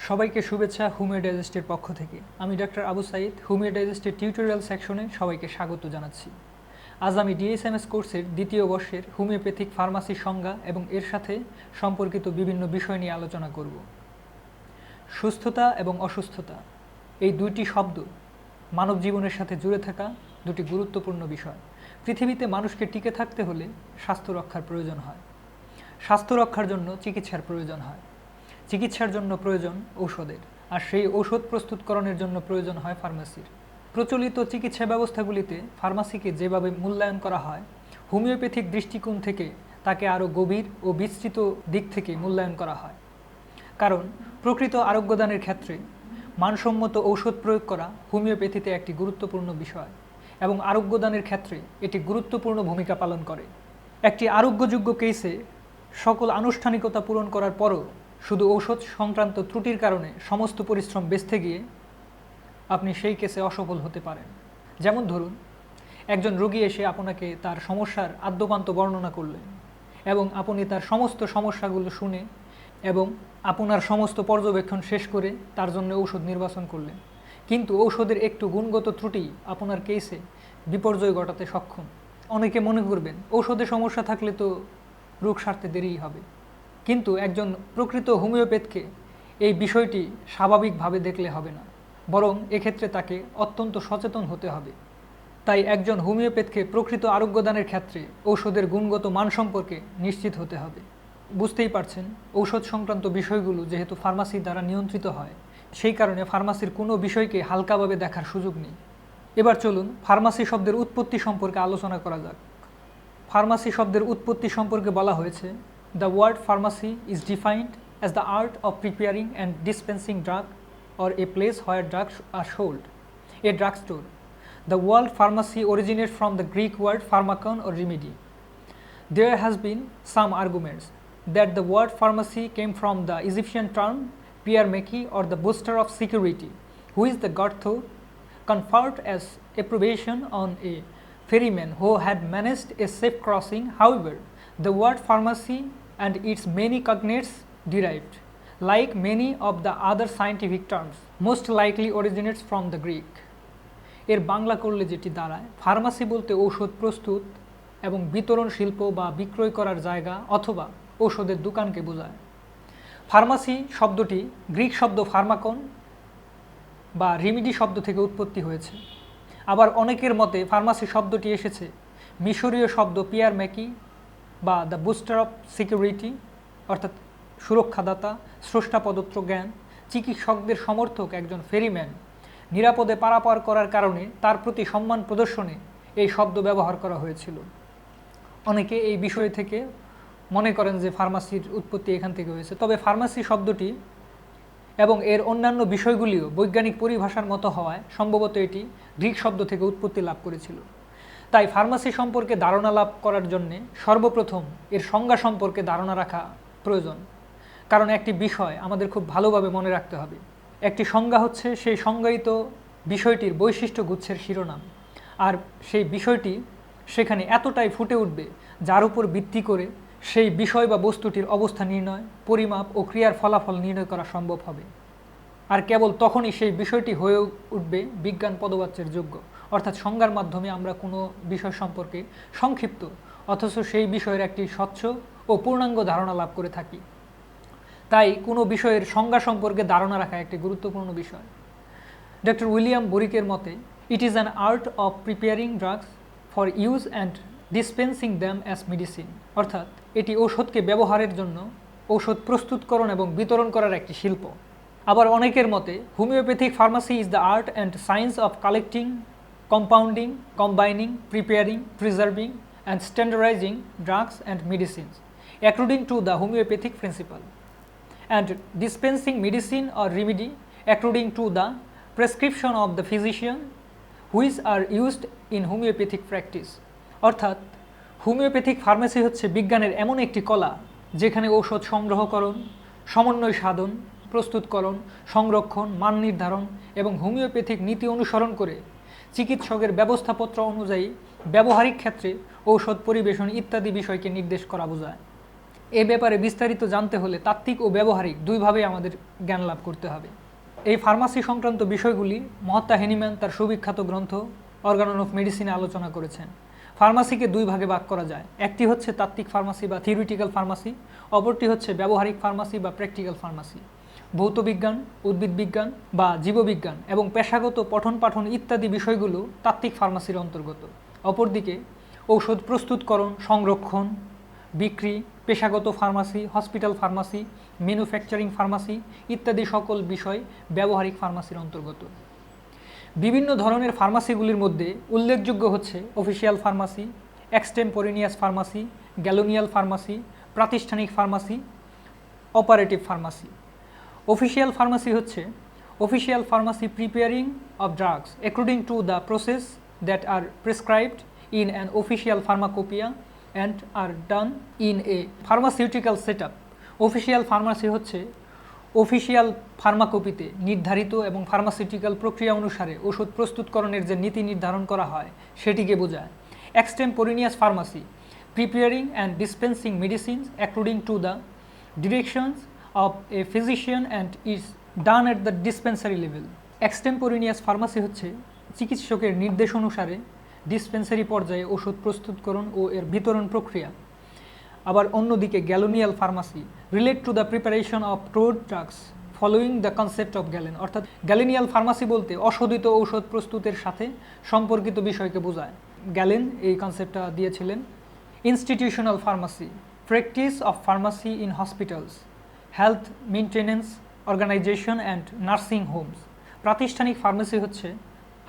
সবাইকে শুভেচ্ছা হোমিও ডাইজেস্টের পক্ষ থেকে। আমি ডাক্তার আবু সাইদ, হোমিও ডাইজেস্টের টিউটোরিয়াল সেকশনে সবাইকে স্বাগত জানাচ্ছি। আজ আমি ডিএসএমএস কোর্সের দ্বিতীয় বর্ষের হোমিওপ্যাথিক ফার্মাসির সংজ্ঞা এবং এর সাথে সম্পর্কিত বিভিন্ন বিষয় নিয়ে আলোচনা করব। সুস্থতা এবং অসুস্থতা এই দুইটি শব্দ মানব জীবনের সাথে জুড়ে থাকা দুটি গুরুত্বপূর্ণ বিষয়। পৃথিবীতে মানুষকে টিকে থাকতে হলে স্বাস্থ্য রক্ষার প্রয়োজন হয়। স্বাস্থ্য রক্ষার জন্য চিকিৎসার প্রয়োজন হয়। চিকিৎসার জন্য প্রয়োজন ঔষধের, আর সেই ঔষধ প্রস্তুতকরণের জন্য প্রয়োজন হয় ফার্মাসির। প্রচলিত চিকিৎসা ব্যবস্থাগুলিতে ফার্মাসিকে যেভাবে মূল্যায়ন করা হয়, হোমিওপ্যাথিক দৃষ্টিকোণ থেকে তাকে আরও গভীর ও বিস্তৃত দিক থেকে মূল্যায়ন করা হয়। কারণ প্রকৃত আরোগ্যদানের ক্ষেত্রে মানসম্মত ঔষধ প্রয়োগ করা হোমিওপ্যাথিতে একটি গুরুত্বপূর্ণ বিষয় এবং আরোগ্যদানের ক্ষেত্রে এটি গুরুত্বপূর্ণ ভূমিকা পালন করে। একটি আরোগ্যযোগ্য কেসে সকল আনুষ্ঠানিকতা পূরণ করার পরও শুধু ঔষধ সংক্রান্ত ত্রুটির কারণে সমস্ত পরিশ্রম বেঁচতে গিয়ে আপনি সেই কেসে অসফল হতে পারেন। যেমন ধরুন, একজন রোগী এসে আপনাকে তার সমস্যার আদ্যোপান্ত বর্ণনা করলেন এবং আপনি তার সমস্ত সমস্যাগুলো শুনে এবং আপনার সমস্ত পর্যবেক্ষণ শেষ করে তার জন্য ঔষধ নির্বাচন করলেন, কিন্তু ঔষধের একটু গুণগত ত্রুটি আপনার কেসে বিপর্যয় ঘটাতে সক্ষম। অনেকে মনে করবেন ঔষধে সমস্যা থাকলে তো রোগ সারতে দেরিই হবে, কিন্তু একজন প্রকৃত হোমিওপ্যাথকে এই বিষয়টি স্বাভাবিকভাবে দেখলে হবে না, বরং এক্ষেত্রে তাকে অত্যন্ত সচেতন হতে হবে। তাই একজন হোমিওপ্যাথকে প্রকৃত আরোগ্যদানের ক্ষেত্রে ঔষধের গুণগত মান সম্পর্কে নিশ্চিত হতে হবে। বুঝতেই পারছেন, ঔষধ সংক্রান্ত বিষয়গুলো যেহেতু ফার্মাসি দ্বারা নিয়ন্ত্রিত হয়, সেই কারণে ফার্মাসির কোনো বিষয়কে হালকাভাবে দেখার সুযোগ নেই। এবার চলুন ফার্মাসি শব্দের উৎপত্তি সম্পর্কে আলোচনা করা যাক। ফার্মাসি শব্দের উৎপত্তি সম্পর্কে বলা হয়েছে, The word pharmacy is defined as the art of preparing and dispensing drug or a place where drugs are sold, a drugstore. The word pharmacy originates from the Greek word pharmakon or remedy. There has been some arguments that the word pharmacy came from the Egyptian term Piermeki or the booster of security, which the god Thor conferred as approbation on a ferryman who had managed a safe crossing. However, the word pharmacy and its many cognates derived, like many of the other scientific terms, most likely originates from the Greek. এর বাংলা করলে যেটি দাঁড়ায়, pharmacy বলতে ঔষধ প্রস্তুত এবং বিতরণ শিল্প বা বিক্রয় করার জায়গা অথবা ঔষধের দোকানকে বোঝায়। ফার্মাসি শব্দটি গ্রিক শব্দ ফার্মাকন বা রিমিডি শব্দ থেকে উৎপত্তি হয়েছে। আবার অনেকের মতে ফার্মাসি শব্দটি এসেছে মিশরীয় শব্দ পিয়ার ম্যাকি বা দ্য বুস্টার অফ সিকিউরিটি, অর্থাৎ সুরক্ষাদাতা, স্রষ্টা প্রদত্ত জ্ঞান, চিকিৎসকদের সমর্থক একজন ফেরিম্যান নিরাপদে পারাপার করার কারণে তার প্রতি সম্মান প্রদর্শনে এই শব্দ ব্যবহার করা হয়েছিল। অনেকে এই বিষয় থেকে মনে করেন যে ফার্মাসির উৎপত্তি এখান থেকে হয়েছে, তবে ফার্মাসি শব্দটি এবং এর অন্যান্য বিষয়গুলিও বৈজ্ঞানিক পরিভাষার মতো হওয়ায় সম্ভবত এটি গ্রিক শব্দ থেকে উৎপত্তি লাভ করেছিল। তাই ফার্মাসি সম্পর্কে ধারণা লাভ করার জন্যে সর্বপ্রথম এর সংজ্ঞা সম্পর্কে ধারণা রাখা প্রয়োজন, কারণ একটি বিষয় আমাদের খুব ভালোভাবে মনে রাখতে হবে। একটি সংজ্ঞা হচ্ছে সেই সংজ্ঞায়িত বিষয়টির বৈশিষ্ট্য গুচ্ছের শিরোনাম, আর সেই বিষয়টি সেখানে এতটাই ফুটে উঠবে যার উপর ভিত্তি করে সেই বিষয় বা বস্তুটির অবস্থা নির্ণয়, পরিমাপ ও ক্রিয়ার ফলাফল নির্ণয় করা সম্ভব হবে। আর কেবল তখনই সেই বিষয়টি হয়ে উঠবে বিজ্ঞান পদবাচ্যের যোগ্য, অর্থাৎ সংজ্ঞার মাধ্যমে আমরা কোনো বিষয় সম্পর্কে সংক্ষিপ্ত অথচ সেই বিষয়ের একটি স্বচ্ছ ও পূর্ণাঙ্গ ধারণা লাভ করে থাকি। তাই কোনো বিষয়ের সংজ্ঞা সম্পর্কে ধারণা রাখা একটি গুরুত্বপূর্ণ বিষয়। ডক্টর উইলিয়াম বোরিকের মতে, it is an art of preparing drugs for use and dispensing them as medicine, অর্থাৎ এটি ঔষধকে ব্যবহারের জন্য ঔষধ প্রস্তুতকরণ এবং বিতরণ করার একটি শিল্প। আবার অনেকের মতে homeopathic pharmacy is the art and science of collecting, compounding, combining, preparing, preserving, and standardizing drugs and medicines according to the homeopathic principle, and dispensing medicine or remedy according to the prescription of the physician, which are used in homeopathic practice. অর্থাৎ homeopathic pharmacy হচ্ছে বিজ্ঞানের এমন একটি কলা যেখানে ঔষধ সংগ্রহকরণ, সমন্বয় সাধন, প্রস্তুতকরণ, সংরক্ষণ, মান নির্ধারণ এবং হোমিওপ্যাথিক নীতি অনুসরণ করে চিকিৎসকের ব্যবস্থাপত্র অনুযায়ী ব্যবহারিক ক্ষেত্রে ঔষধ পরিবেশন ইত্যাদি বিষয়কে নির্দেশ করা বোঝায়। এ ব্যাপারে বিস্তারিত জানতে হলে তাত্ত্বিক ও ব্যবহারিক দুইভাবেই আমাদের জ্ঞান লাভ করতে হবে। এই ফার্মাসি সংক্রান্ত বিষয়গুলি মহাত্মা হেনিম্যান তার সুবিখ্যাত গ্রন্থ অর্গানন অফ মেডিসিনে আলোচনা করেছেন। ফার্মাসিকে দুই ভাগে ভাগ করা যায়, একটি হচ্ছে তাত্ত্বিক ফার্মাসি বা থিওরিটিক্যাল ফার্মাসি, অপরটি হচ্ছে ব্যবহারিক ফার্মাসি বা প্র্যাকটিক্যাল ফার্মাসি। ভৌতবিজ্ঞান, উদ্ভিদবিজ্ঞান বা জীববিজ্ঞান এবং পেশাগত পঠন পাঠন ইত্যাদি বিষয়গুলো তাত্ত্বিক ফার্মাসির অন্তর্গত। অপরদিকে ঔষধ প্রস্তুতকরণ, সংরক্ষণ, বিক্রি, পেশাগত pharmacy, hospital pharmacy, manufacturing pharmacy ইত্যাদি সকল বিষয় ব্যবহারিক ফার্মাসির অন্তর্গত। বিভিন্ন ধরনের ফার্মাসিগুলির মধ্যে উল্লেখযোগ্য হচ্ছে official pharmacy, extemporaneous pharmacy, galenical pharmacy, প্রাতিষ্ঠানিক pharmacy, operative pharmacy. Official pharmacy হচ্ছে official pharmacy preparing of drugs according to the process that are prescribed in an official pharmacopoeia and are done in a pharmaceutical setup. Official pharmacy হচ্ছে official ফার্মাকপিতে নির্ধারিত এবং pharmaceutical প্রক্রিয়া অনুসারে ওষুধ প্রস্তুতকরণের যে নীতি নির্ধারণ করা হয় সেটিকে বোঝায়। Extemporaneous pharmacy preparing and dispensing medicines according to the directions of a physician and is done at the dispensary level. Extemporaneous pharmacy হচ্ছে চিকিৎসকের নির্দেশ অনুসারে ডিসপেন্সারি পর্যায়ে ওষুধ প্রস্তুতকরণ ও এর বিতরণ প্রক্রিয়া। আবার অন্যদিকে galenical pharmacy relate to the preparation of crude drugs following the concept of Galen. অর্থাৎ গ্যালেনিয়াল ফার্মাসি বলতে অশোধিত ঔষধ প্রস্তুতের সাথে সম্পর্কিত বিষয়কে বোঝায়। গ্যালেন এই কনসেপ্টটা দিয়েছিলেন। Institutional pharmacy practice of pharmacy in hospitals, health maintenance organization and nursing homes. প্রাতিষ্ঠানিক ফার্মাসি হচ্ছে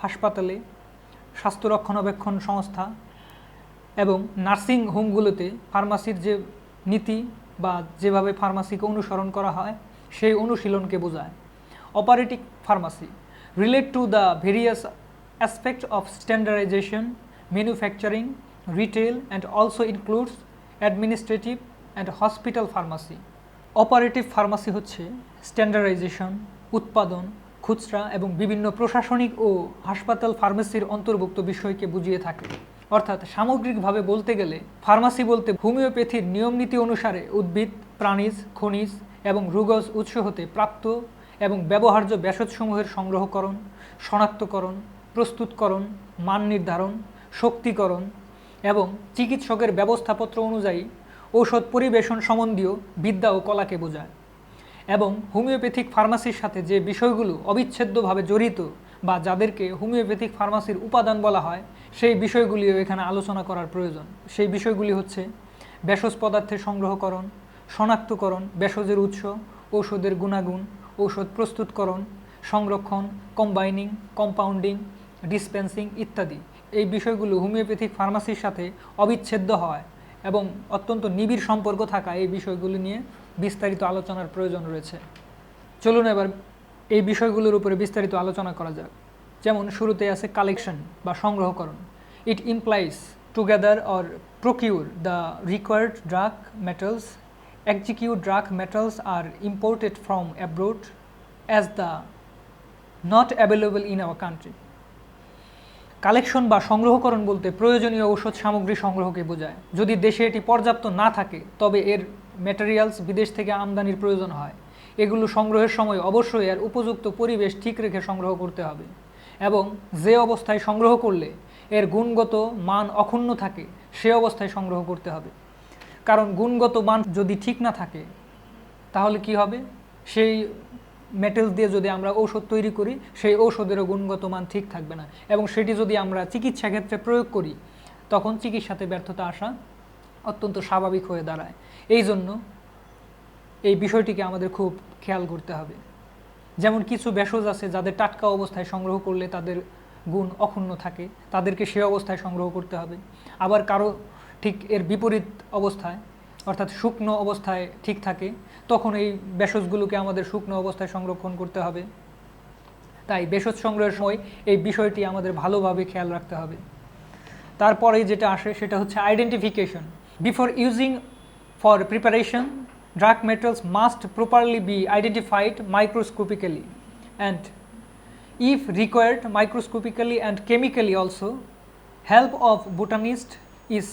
হাসপাতালে, স্বাস্থ্য রক্ষণাবেক্ষণ সংস্থা এবং নার্সিং হোমগুলোতে ফার্মাসির যে নীতি বা যেভাবে ফার্মাসিকে অনুসরণ করা হয় সেই অনুশীলনকে বোঝায়। Operative pharmacy relate to the various aspect of standardisation, manufacturing, retail and also includes administrative and hospital pharmacy. Operative pharmacy হচ্ছে স্ট্যান্ডার্ডাইজেশন, উৎপাদন, খুচরা এবং বিভিন্ন প্রশাসনিক ও হাসপাতাল ফার্মেসির অন্তর্ভুক্ত বিষয়কে বুঝিয়ে থাকে। অর্থাৎ সামগ্রিকভাবে বলতে গেলে ফার্মাসি বলতে হোমিওপ্যাথির নিয়মনীতি অনুসারে উদ্ভিদ, প্রাণীজ, খনিজ এবং রুগজ উৎস হতে প্রাপ্ত এবং ব্যবহার্য ভেষজসমূহের সংগ্রহকরণ, শনাক্তকরণ, প্রস্তুতকরণ, মান নির্ধারণ, শক্তিকরণ এবং চিকিৎসকের ব্যবস্থাপত্র অনুযায়ী ঔষধ পরিবেশন সম্বন্ধীয় বিদ্যা ও কলাকে বোঝায়। এবং হোমিওপ্যাথিক ফার্মাসির সাথে যে বিষয়গুলো অবিচ্ছেদ্যভাবে জড়িত বা যাদেরকে হোমিওপ্যাথিক ফার্মাসির উপাদান বলা হয় সেই বিষয়গুলিও এখানে আলোচনা করার প্রয়োজন। সেই বিষয়গুলি হচ্ছে ভেষজ পদার্থের সংগ্রহকরণ, শনাক্তকরণ, ভেষজের উৎস, ঔষধের গুণাগুণ, ঔষধ প্রস্তুতকরণ, সংরক্ষণ, কম্বাইনিং, কম্পাউন্ডিং, ডিসপেন্সিং ইত্যাদি। এই বিষয়গুলো হোমিওপ্যাথিক ফার্মাসির সাথে অবিচ্ছেদ্য হয় এবং অত্যন্ত নিবিড় সম্পর্ক থাকা এই বিষয়গুলি নিয়ে বিস্তারিত আলোচনার প্রয়োজন রয়েছে। চলুন এবার এই বিষয়গুলোর উপরে বিস্তারিত আলোচনা করা যাক। যেমন শুরুতে আছে কালেকশন বা সংগ্রহকরণ। It implies together or procure the required drug metals, execute drug metals are imported from abroad as the not available in our country. Collection বা সংগ্রহকরণ বলতে প্রয়োজনীয় ঔষধ সামগ্রী সংগ্রহকে বোঝায়। যদি দেশে এটি পর্যাপ্ত না থাকে তবে এর ম্যাটেরিয়ালস বিদেশ থেকে আমদানির প্রয়োজন হয়। এগুলো সংগ্রহের সময় অবশ্যই এর উপযুক্ত পরিবেশ ঠিক রেখে সংগ্রহ করতে হবে এবং যে অবস্থায় সংগ্রহ করলে এর গুণগত মান অক্ষুণ্ণ থাকে সে অবস্থায় সংগ্রহ করতে হবে। কারণ গুণগত মান যদি ঠিক না থাকে তাহলে কি হবে, সেই মেটেরিয়ালস দিয়ে যদি আমরা ঔষধ তৈরি করি সেই ঔষধেরও গুণগত মান ঠিক থাকবে না এবং সেটি যদি আমরা চিকিৎসা ক্ষেত্রে প্রয়োগ করি তখন চিকিৎসাতে ব্যর্থতা আসা অত্যন্ত স্বাভাবিক হয়ে দাঁড়ায়। এই জন্য এই বিষয়টিকে আমাদের খুব খেয়াল করতে হবে। যেমন কিছু ভেষজ আছে যাদের টাটকা অবস্থায় সংগ্রহ করলে তাদের গুণ অক্ষুণ্ণ থাকে, তাদেরকে সে অবস্থায় সংগ্রহ করতে হবে। আবার কারো ঠিক এর বিপরীত অবস্থায় অর্থাৎ শুকনো অবস্থায় ঠিক থাকে, তখন এই ভেষজগুলোকে আমাদের শুকনো অবস্থায় সংরক্ষণ করতে হবে। তাই ভেষজ সংগ্রহের সময় এই বিষয়টি আমাদের ভালোভাবে খেয়াল রাখতে হবে। তারপরে যেটা আসে সেটা হচ্ছে identification. Before using for preparation, drug metals must properly be identified microscopically and if required microscopically and chemically also. Help of botanist is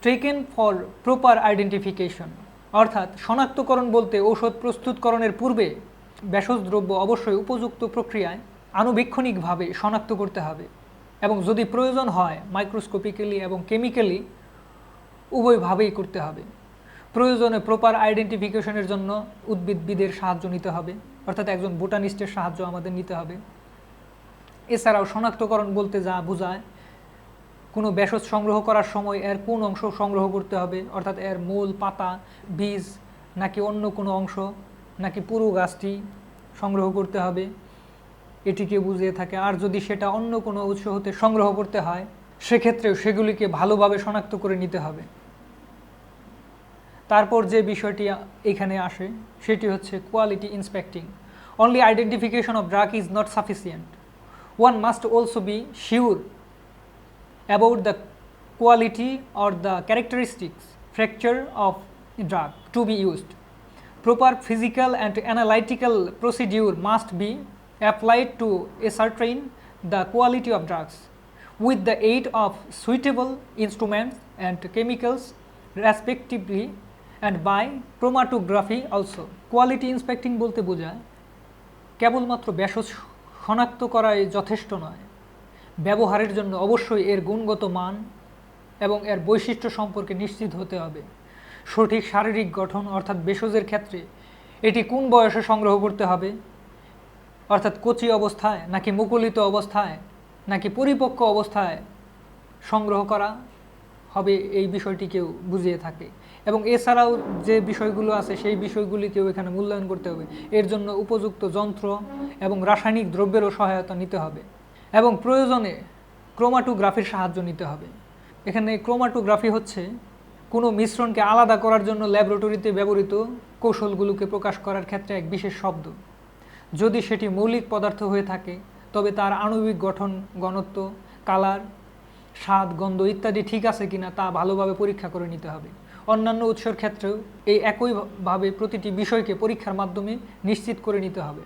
taken for proper identification. অর্থাৎ শনাক্তকরণ বলতে ঔষধ প্রস্তুতকরণের পূর্বে ভেষজ দ্রব্য অবশ্যই উপযুক্ত প্রক্রিয়ায় আণুবীক্ষণিকভাবে শনাক্ত করতে হবে এবং যদি প্রয়োজন হয় মাইক্রোস্কোপিক্যালি এবং কেমিক্যালি উভয়ভাবেই করতে হবে। প্রয়োজনে প্রপার আইডেন্টিফিকেশনের জন্য উদ্ভিদবিদের সাহায্য নিতে হবে, অর্থাৎ একজন বোটানিস্টের সাহায্য আমাদের নিতে হবে। এছাড়াও শনাক্তকরণ বলতে যা বোঝায়, কোনো ভেষজ সংগ্রহ করার সময় এর কোন অংশ সংগ্রহ করতে হবে, অর্থাৎ এর মূল, পাতা, বীজ, নাকি অন্য কোনো অংশ, নাকি পুরো গাছটি সংগ্রহ করতে হবে, এটিকে বুঝিয়ে থাকে। আর যদি সেটা অন্য কোনো উৎস হতে সংগ্রহ করতে হয় সেক্ষেত্রেও সেগুলিকে ভালোভাবে শনাক্ত করে নিতে হবে। তারপর যে বিষয়টি এখানে আসে সেটি হচ্ছে quality inspecting. Only identification of drug is not sufficient, one must also be sure about the quality or the characteristics fracture of drug to be used. Proper physical and analytical procedure must be applied to ascertain the quality of drugs with the aid of suitable instruments and chemicals respectively and by chromatography also. Quality inspecting বলতে বোঝায় কেবলমাত্র ভেষজ শনাক্ত করাই যথেষ্ট নয়, ব্যবহারের জন্য অবশ্যই এর গুণগত মান এবং এর বৈশিষ্ট্য সম্পর্কে নিশ্চিত হতে হবে। সঠিক শারীরিক গঠন, অর্থাৎ ভেষজের ক্ষেত্রে এটি কোন বয়সে সংগ্রহ করতে হবে, অর্থাৎ কচি অবস্থায় নাকি মুকুলিত অবস্থায় নাকি পরিপক্ক অবস্থায় সংগ্রহ করা হবে, এই বিষয়টিকেও বুঝিয়ে থাকে। এবং এছাড়াও যে বিষয়গুলো আছে সেই বিষয়গুলিকেও এখানে মূল্যায়ন করতে হবে। এর জন্য উপযুক্ত যন্ত্র এবং রাসায়নিক দ্রব্যেরও সহায়তা নিতে হবে এবং প্রয়োজনে ক্রোমাটোগ্রাফির সাহায্য নিতে হবে। এখানে ক্রোমাটোগ্রাফি হচ্ছে কোনো মিশ্রণকে আলাদা করার জন্য ল্যাবরেটরিতে ব্যবহৃত কৌশলগুলোকে প্রকাশ করার ক্ষেত্রে এক বিশেষ শব্দ। যদি সেটি মৌলিক পদার্থ হয়ে থাকে তবে তার আণবিক গঠন, ঘনত্ব, কালার, স্বাদ, গন্ধ ইত্যাদি ঠিক আছে কিনা তা ভালোভাবে পরীক্ষা করে নিতে হবে। অন্যান্য উৎসের ক্ষেত্রেও এই একইভাবে প্রতিটি বিষয়কে পরীক্ষার মাধ্যমে নিশ্চিত করে নিতে হবে।